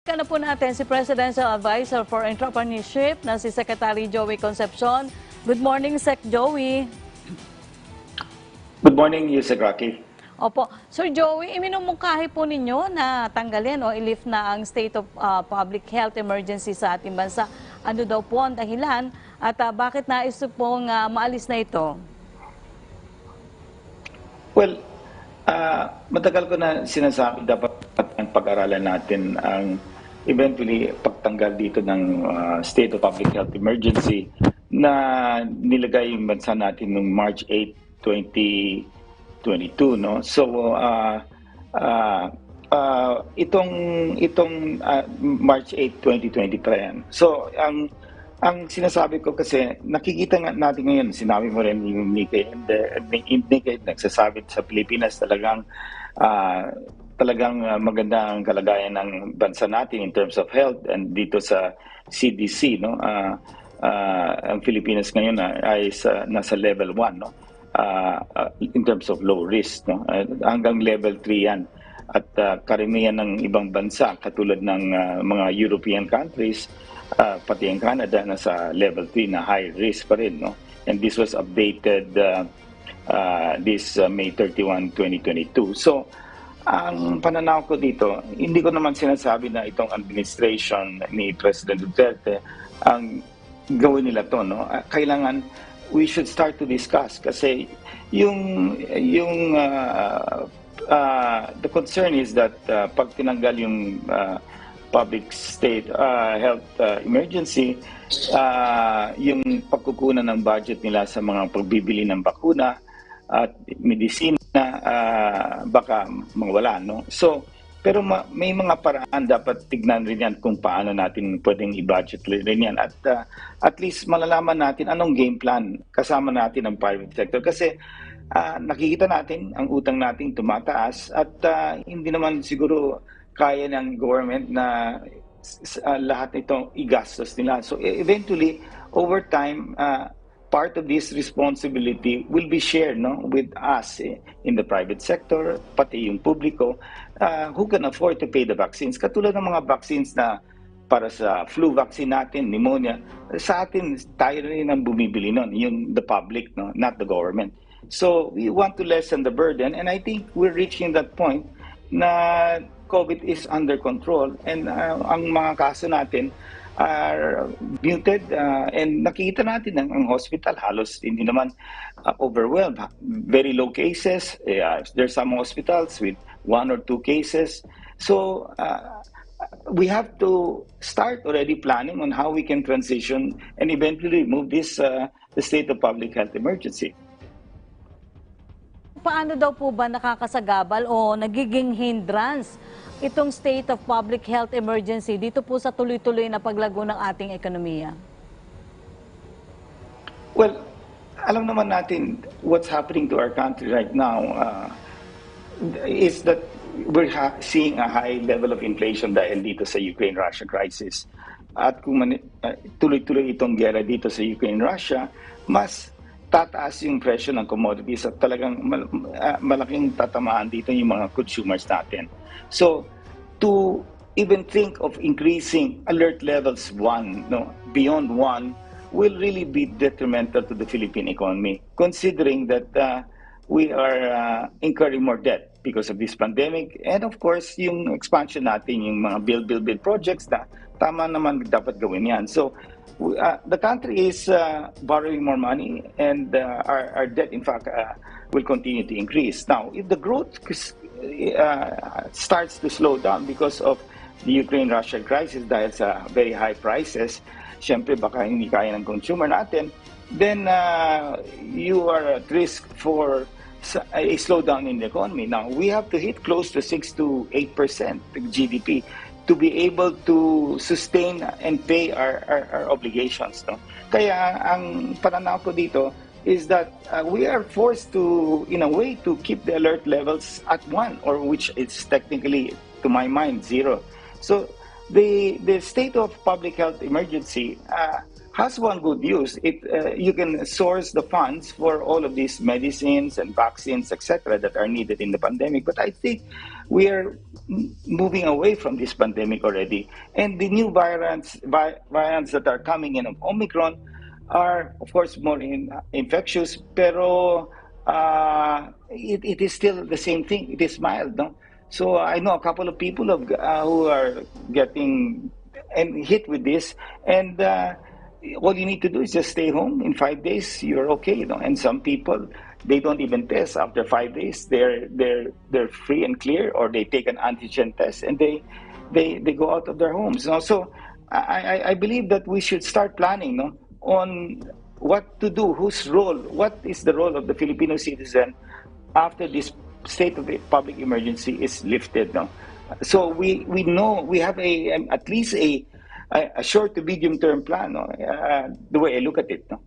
Balikan na po natin si Presidential Advisor for Entrepreneurship na si Secretary Joey Concepcion. Good morning, Sec Joey. Good morning, Yusek Rocky. Opo. Sir Joey, iminumungkahi po ninyo na tanggalin o i-lift na ang state of public health emergency sa ating bansa. Ano daw po ang dahilan at bakit nais pong maalis na ito? Well, matagal ko na sinasabi dapat ang pag-aralan natin ang eventually pagtanggal dito ng state of public health emergency na nilagay yung bansa natin noong March 8, 2022, no? So itong March 8, 2023 yan. So ang sinasabi ko kasi nakikita nga natin ngayon, sinabi mo rin yung Nikkei nagsasabi sa Pilipinas talagang maganda ang kalagayan ng bansa natin in terms of health, and dito sa CDC, no, ang Pilipinas ngayon ay nasa level 1, no, in terms of low risk, no, hanggang level 3 yan. At karamihan ng ibang bansa katulad ng mga European countries, pati ang Canada, nasa level 3 na high risk pa rin, no? And this was updated this May 31, 2022. So ang pananaw ko dito, hindi ko naman sinasabi na itong administration ni President Duterte ang gawin nila to, no? Kailangan we should start to discuss kasi the concern is that pag tinanggal yung public state health emergency, yung pagkukunan ng budget nila sa mga pagbibili ng bakuna at medisina baka mawala, no? So pero may mga paraan dapat tignan rin yan kung paano natin pwedeng i-budget rin yan at least malalaman natin anong game plan kasama natin ang private sector kasi nakikita natin ang utang natin tumataas at hindi naman siguro kaya ng government na lahat nito igastos nila. So eventually, over time, part of this responsibility will be shared, no, with us in the private sector, pati yung publiko, who can afford to pay the vaccines. Katulad ng mga vaccines na para sa flu vaccine natin, pneumonia, sa atin, tayo rin ang bumibili nun, yung the public, no, not the government. So we want to lessen the burden, and I think we're reaching that point na COVID is under control, and ang mga kaso natin are muted, and nakikita natin ang hospital halos hindi naman overwhelmed. Very low cases. There's some hospitals with 1 or 2 cases. So we have to start already planning on how we can transition and eventually remove this the state of public health emergency. Paano daw po ba nakakasagabal o nagiging hindrance itong state of public health emergency dito po sa tuloy-tuloy na paglago ng ating ekonomiya? Well, alam naman natin what's happening to our country right now is that we're seeing a high level of inflation dahil dito sa Ukraine-Russia crisis. At kung tuloy-tuloy itong gera dito sa Ukraine-Russia, mas tataas yung presyo ng commodities at talagang malaking tatamaan dito yung mga consumers natin. So, to even think of increasing alert levels beyond 1 will really be detrimental to the Philippine economy, considering that we are incurring more debt because of this pandemic. And of course, yung expansion natin, yung mga build projects na tama naman dapat gawin yan. So, the country is borrowing more money, and our debt, in fact, will continue to increase. Now, if the growth starts to slow down because of the Ukraine-Russia crisis dahil sa very high prices, syempre baka hindi kaya ng consumer natin, then you are at risk for a slowdown in the economy. Now, we have to hit close to 6 to 8% GDP to be able to sustain and pay our obligations, no? Kaya ang pananaw ko dito is that we are forced to, in a way, to keep the alert levels at 1, or which is technically, to my mind, 0. So the state of public health emergency has one good use. You can source the funds for all of these medicines and vaccines, etc., that are needed in the pandemic. But I think we are moving away from this pandemic already, and the new variants that are coming in of Omicron are, of course, more infectious, pero it is still the same thing. It is mild, no? So I know a couple of people who are getting and hit with this, and all you need to do is just stay home. In 5 days, you're okay, you know. And some people, they don't even test after 5 days. They're free and clear, or they take an antigen test and they go out of their homes. You know? So I believe that we should start planning, no, on what to do, whose role, what is the role of the Filipino citizen after this state of public emergency is lifted. No? So we know we have at least a short to medium term plan, no? The way I look at it. No?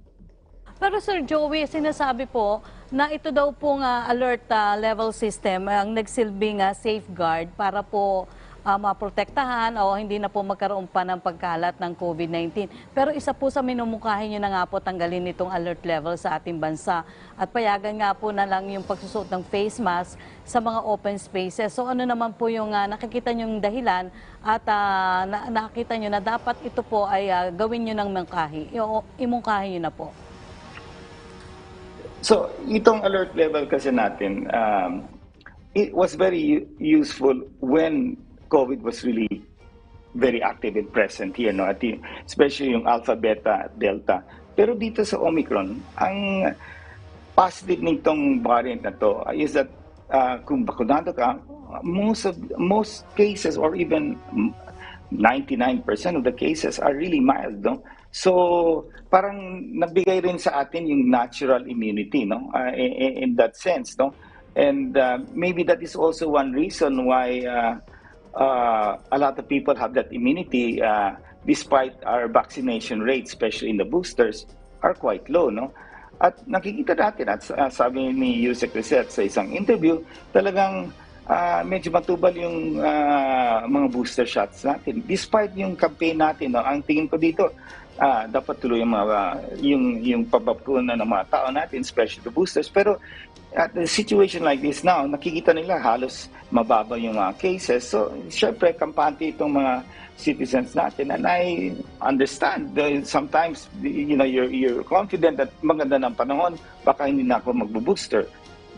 Pero Sir Joey, sinasabi po na ito daw pong alert level system ang nagsilbing safeguard para po maprotektahan o hindi na po magkaroon pa ng pagkalat ng COVID-19. Pero isa po sa minumungkahi nyo na nga po tanggalin itong alert level sa ating bansa. At payagan nga po na lang yung pagsusuot ng face mask sa mga open spaces. So ano naman po yung nakikita nyong dahilan at nakita nyo na dapat ito po ay gawin nyo ng mungkahi, imungkahi nyo na po? So itong alert level kasi natin, it was very useful when COVID was really very active and present here, no? Especially yung Alpha, Beta, Delta. Pero dito sa Omicron, ang positive nitong variant na to is that kung bakunado ka, most cases, or even 99% of the cases, are really mild, no? So parang nabigay rin sa atin yung natural immunity, no? In that sense, no? And maybe that is also one reason why a lot of people have that immunity, despite our vaccination rate, especially in the boosters, are quite low, no? At nakikita natin, at sabi ni Yusek Reset sa isang interview, talagang medyo matubal yung mga booster shots natin. Despite yung campaign natin, no? Ang tingin ko dito, dapat tuloy yung pabakuna ng mga tao natin, especially the boosters. Pero at the situation like this now, nakikita nila halos mababa yung mga cases. So, syempre, kampante itong mga citizens natin. And I understand, sometimes, you know, you're confident that maganda ng panahon, baka hindi na ako magbo-booster.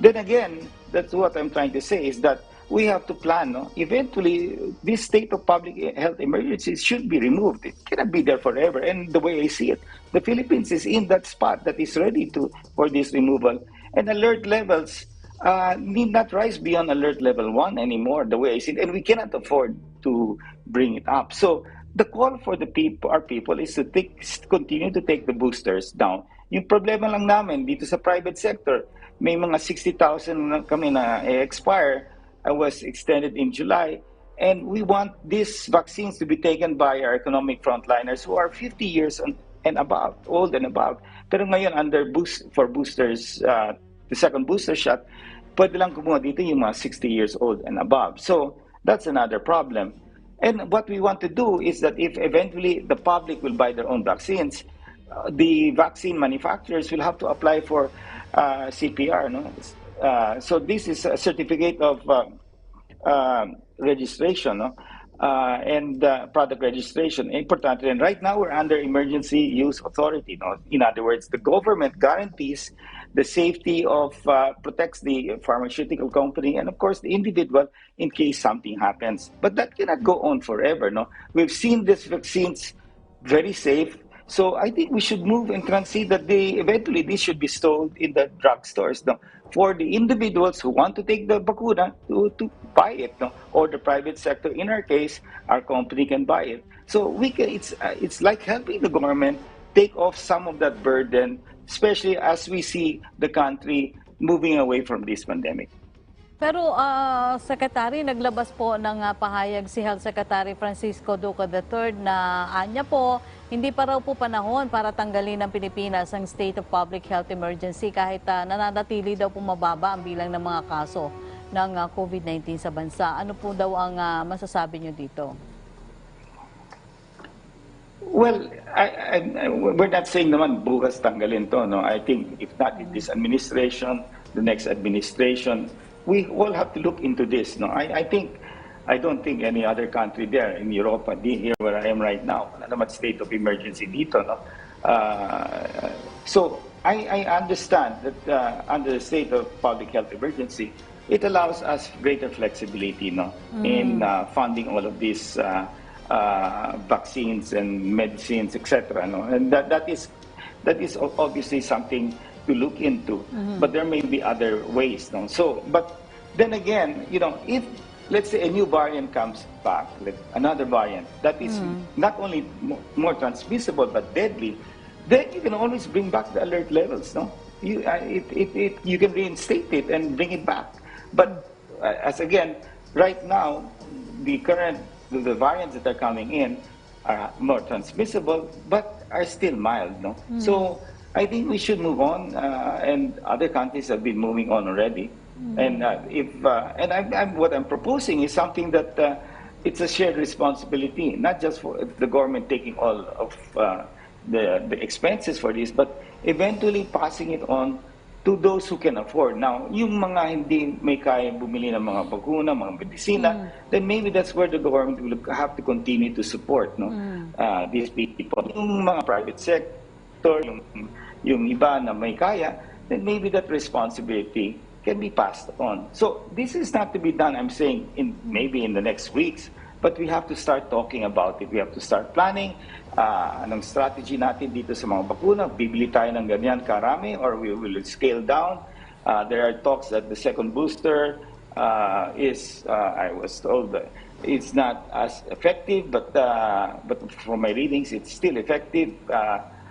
Then again, that's what I'm trying to say, is that we have to plan. No? Eventually, this state of public health emergency should be removed. It cannot be there forever. And the way I see it, the Philippines is in that spot that is ready for this removal. And alert levels need not rise beyond alert level 1 anymore, the way I see it. And we cannot afford to bring it up. So the call for our people is to continue to take the boosters down. Yung problema lang namin dito sa private sector, may mga 60,000 kami na expire. I was extended in July. And we want these vaccines to be taken by our economic frontliners who are 50 years and above, old and above. Pero ngayon, for boosters, the second booster shot, pwede lang kumuha dito yung mga 60 years old and above. So that's another problem. And what we want to do is that if eventually the public will buy their own vaccines, the vaccine manufacturers will have to apply for CPR. No? So this is a certificate of registration, no? And product registration. Importante. And right now we're under emergency use authority. No? In other words, the government guarantees the safety of, protects the pharmaceutical company and of course the individual in case something happens. But that cannot go on forever. No? We've seen these vaccines very safe. So I think we should move and transit that eventually this should be stored in the drugstores, no? For the individuals who want to take the bakuna to buy it, no? Or the private sector. In our case, our company can buy it. So it's like helping the government take off some of that burden, especially as we see the country moving away from this pandemic. Pero, Secretary, naglabas po ng pahayag si Health Secretary Francisco Duque III na anya po, hindi pa raw po panahon para tanggalin ng Pilipinas ang state of public health emergency kahit nananatili daw po mababa ang bilang ng mga kaso ng COVID-19 sa bansa. Ano po daw ang masasabi nyo dito? Well, we're not saying naman bukas tanggalin to, no? I think if not in this administration, the next administration, we all have to look into this, no? I don't think any other country there in Europe, here where I am right now, wala naman state of emergency dito, no? So I understand that under the state of public health emergency, it allows us greater flexibility, no, in funding all of these vaccines and medicines, etc. No, and that is obviously something to look into. But there may be other ways, no. So, but then again, you know, if let's say a new variant comes back, like another variant that is not only more transmissible but deadly, then you can always bring back the alert levels, no? You can reinstate it and bring it back. But as again, right now, the variants that are coming in are more transmissible, but are still mild, no? So I think we should move on, and other countries have been moving on already. And what I'm proposing is something that it's a shared responsibility, not just for the government taking all of the expenses for this, but eventually passing it on to those who can afford. Now, yung mga hindi may kaya bumili ng mga bakuna, mga medisina, then maybe that's where the government will have to continue to support, no, these people. Yung mga private sector, yung iba na may kaya, then maybe that responsibility can be passed on. So this is not to be done, I'm saying, maybe in the next weeks, but we have to start talking about it. We have to start planning anong strategy natin dito sa mga bakuna. Bibili tayo ng ganyan karami or we will scale down. There are talks that the second booster I was told that it's not as effective, but from my readings, it's still effective.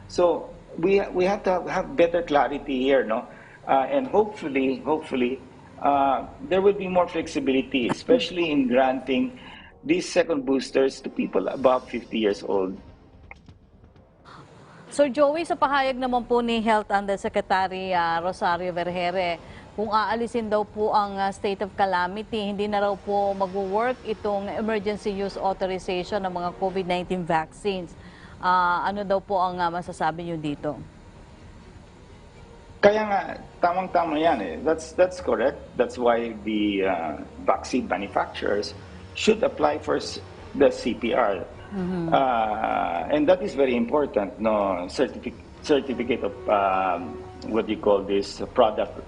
So we have to have better clarity here, no? And hopefully, there will be more flexibility, especially in granting these second boosters to people above 50 years old. Sir Joey, sa pahayag naman po ni Health Undersecretary Rosario Vergere, kung aalisin daw po ang state of calamity, hindi na raw po mag-work itong emergency use authorization ng mga COVID-19 vaccines. Ano daw po ang masasabi niyo dito? Kaya nga, tamang-tama yan eh. That's correct. That's why the vaccine manufacturers should apply for the CPR. And that is very important, no? Certificate of, what do you call this, product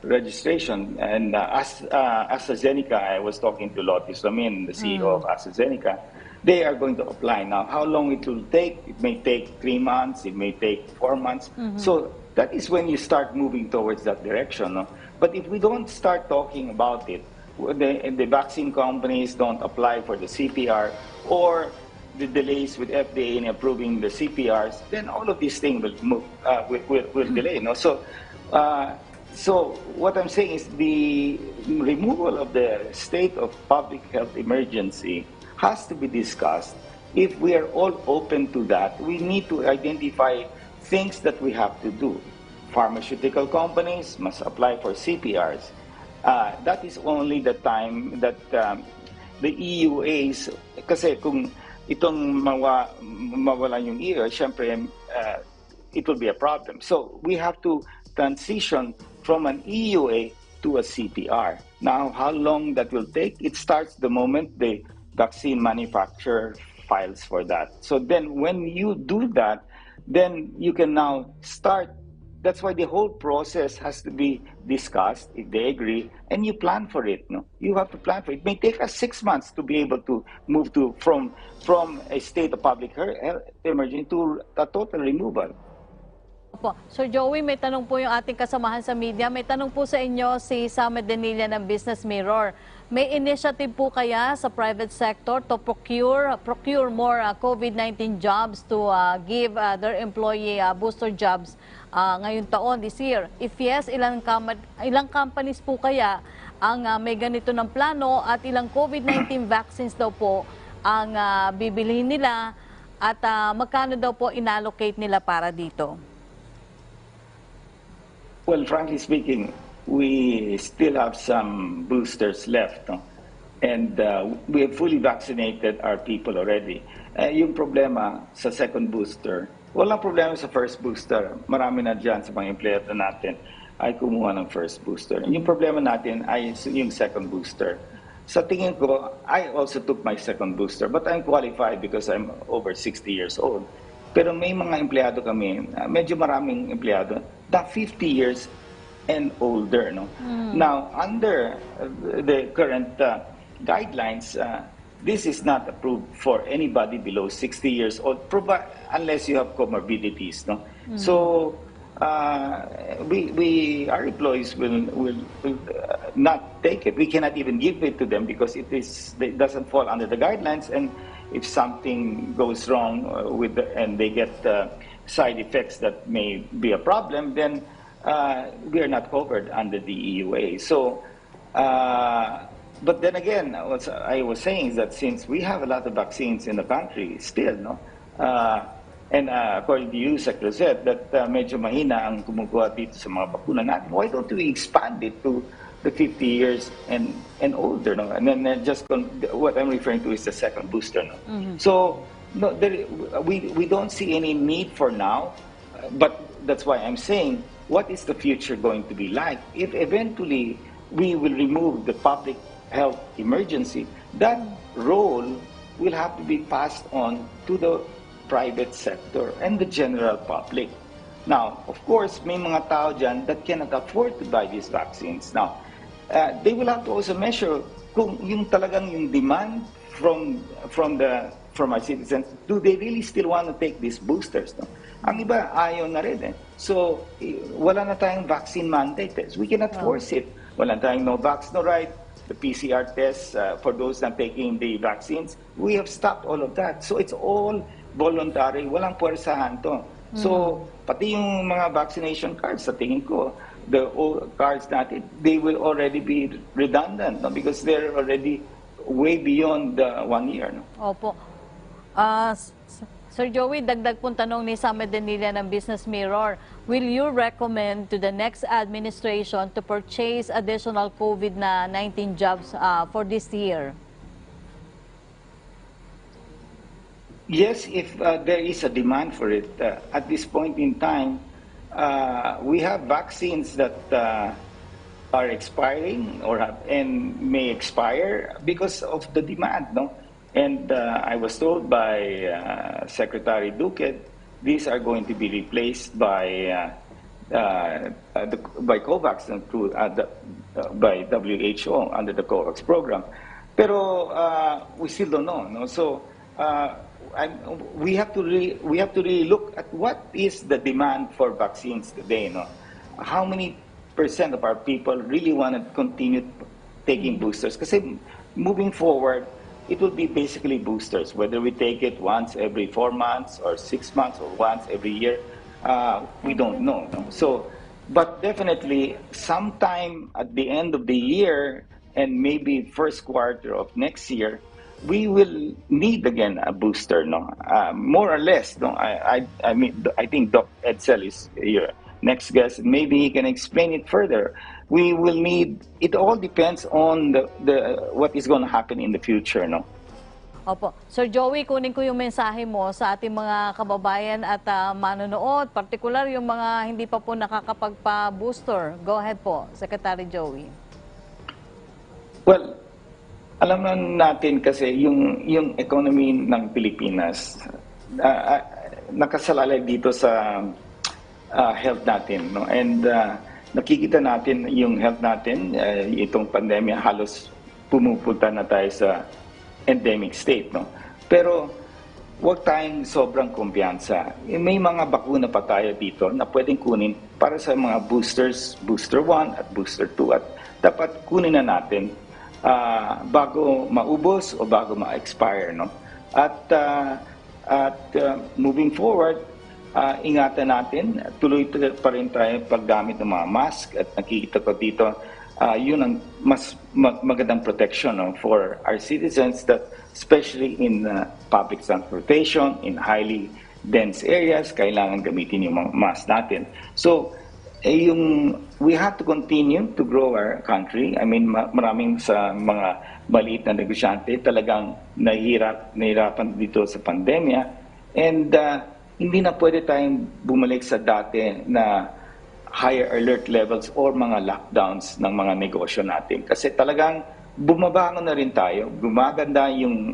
registration. And AstraZeneca, I was talking to Lotis Ramin, the CEO of AstraZeneca, they are going to apply. Now, how long it will take? It may take 3 months, it may take 4 months. So that is when you start moving towards that direction. No? But if we don't start talking about it, the vaccine companies don't apply for the CPR, or the delays with FDA in approving the CPRs, then all of these things will move, will delay. No? So what I'm saying is the removal of the state of public health emergency has to be discussed. If we are all open to that, we need to identify things that we have to do. Pharmaceutical companies must apply for CPRs. That is only the time that the EUAs, kasi kung itong mawalan yung EUA, syempre it will be a problem. So we have to transition from an EUA to a CPR. Now, how long that will take? It starts the moment the vaccine manufacturer files for that. So then when you do that, then you can now start. That's why the whole process has to be discussed, if they agree, and you plan for it. No, you have to plan for it. It may take us 6 months to be able to move from a state of public health emergency to a total removal. Opo. Sir Joey, may tanong po yung ating kasamahan sa media. May tanong po sa inyo si Sam Denilla ng Business Mirror. May initiative po kaya sa private sector to procure more COVID-19 jobs to give their employee booster jobs ngayong taon, this year? If yes, ilang companies po kaya ang may ganito ng plano at ilang COVID-19 vaccines daw po ang bibilihin nila at magkano daw po inallocate nila para dito? Well, frankly speaking, we still have some boosters left. No? And we have fully vaccinated our people already. Yung problema sa second booster, walang problema sa first booster. Marami na dyan sa mga empleyado natin ay kumuha ng first booster. Yung problema natin ay yung second booster. Sa tingin ko, I also took my second booster, but I'm qualified because I'm over 60 years old. Pero may mga empleyado kami, medyo maraming empleyado, na 50 years and older. No? Now, under the current guidelines, this is not approved for anybody below 60 years old, unless you have comorbidities. No? So, our employees will not take it. We cannot even give it to them because it doesn't fall under the guidelines. And if something goes wrong and they get side effects that may be a problem, then we are not covered under the EUA. So, but then again, what I was saying is that since we have a lot of vaccines in the country still, no, and according to you, Secretary said that medyo mahina ang kumukuha dito sa mga bakuna natin. Why don't we expand it to the 50 years and older? No? And then what I'm referring to is the second booster. No? So no, we don't see any need for now, but that's why I'm saying, what is the future going to be like? If eventually we will remove the public health emergency, that role will have to be passed on to the private sector and the general public. Now, of course, may mga tao dyan that cannot afford to buy these vaccines. Now, they will have to also measure kung yung talagang yung demand from our citizens, do they really still want to take these boosters? No? Ang iba, ayaw na rin. So, wala na tayong vaccine mandate. We cannot force it. Wala na tayong no vax, no right. The PCR tests for those not taking the vaccines, we have stopped all of that. So, it's all voluntary, walang puwersahan to. So, pati yung mga vaccination cards, sa tingin ko, the old cards natin, they will already be redundant, no? Because they're already way beyond 1 year. No? Opo. Sir Joey, dagdag pong tanong ni Sam Medenilla ng Business Mirror. Will you recommend to the next administration to purchase additional COVID-19 jobs for this year? Yes, if there is a demand for it. At this point in time, we have vaccines that are expiring and may expire because of the demand. No? And I was told by Secretary Duque, these are going to be replaced by COVAX by WHO under the COVAX program. Pero we still don't know. No? So we have to really look at what is the demand for vaccines today. No? How many % of our people really want to continue taking boosters? Kasi moving forward, it will be basically boosters, whether we take it once every 4 months or 6 months or once every year, we don't know. No? So, but definitely sometime at the end of the year and maybe first quarter of next year, we will need again a booster, no? More or less, no? I mean, I think Doc Edsel is your next guest. Maybe he can explain it further. We will need. It all depends on what is going to happen in the future, no? Opo. Sir Joey, kunin ko yung mensahe mo sa ating mga kababayan at manonood, particular yung mga hindi pa po nakakapagpa-booster. Go ahead po, Secretary Joey. Well, alam natin kasi yung economy ng Pilipinas nakasalalay dito sa health natin, no? And nakikita natin yung health natin, itong pandemya halos pumupunta na tayo sa endemic state, no? Pero huwag tayong sobrang kumpiyansa. May mga bakuna pa tayo dito na pwedeng kunin para sa mga boosters, booster 1 at booster 2, at dapat kunin na natin bago maubos o bago ma-expire, no? At moving forward, ingatan natin, tuloy pa rin tayo paggamit ng mga mask, at nakikita ko dito, yun ang mas magandang protection, no, for our citizens, that especially in public transportation, in highly dense areas, kailangan gamitin yung mga mask natin. So, we have to continue to grow our country. I mean, maraming sa mga maliit na negosyante talagang nahihirapan dito sa pandemya. And hindi na pwede tayong bumalik sa dati na higher alert levels or mga lockdowns ng mga negosyo natin. Kasi talagang bumabangon na rin tayo, gumaganda yung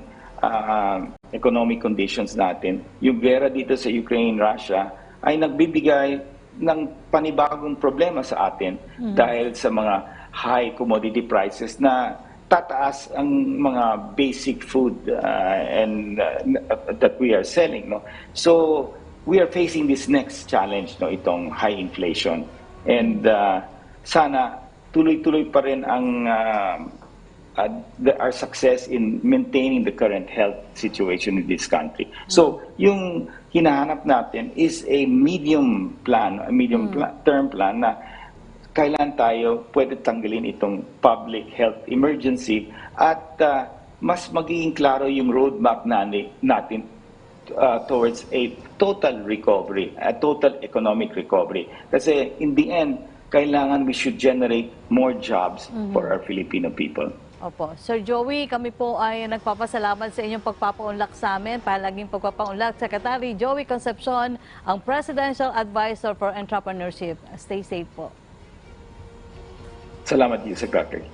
economic conditions natin. Yung gera dito sa Ukraine, Russia ay nagbibigay ng panibagong problema sa atin dahil sa mga high commodity prices na tataas ang mga basic food that we are selling, no. So we are facing this next challenge, no, itong high inflation, and sana tuloy-tuloy pa rin ang our success in maintaining the current health situation in this country. So yung hinahanap natin is a medium term plan na kailan tayo pwede tanggalin itong public health emergency at mas magiging klaro yung roadmap natin towards a total recovery, a total economic recovery. Kasi in the end, kailangan we should generate more jobs for our Filipino people. Opo. Sir Joey, kami po ay nagpapasalamat sa inyong pagpapaunlak sa amin. Palaging pagpapaunlak, Secretary Joey Concepcion, ang Presidential Advisor for Entrepreneurship. Stay safe po. Salamat, Secretary.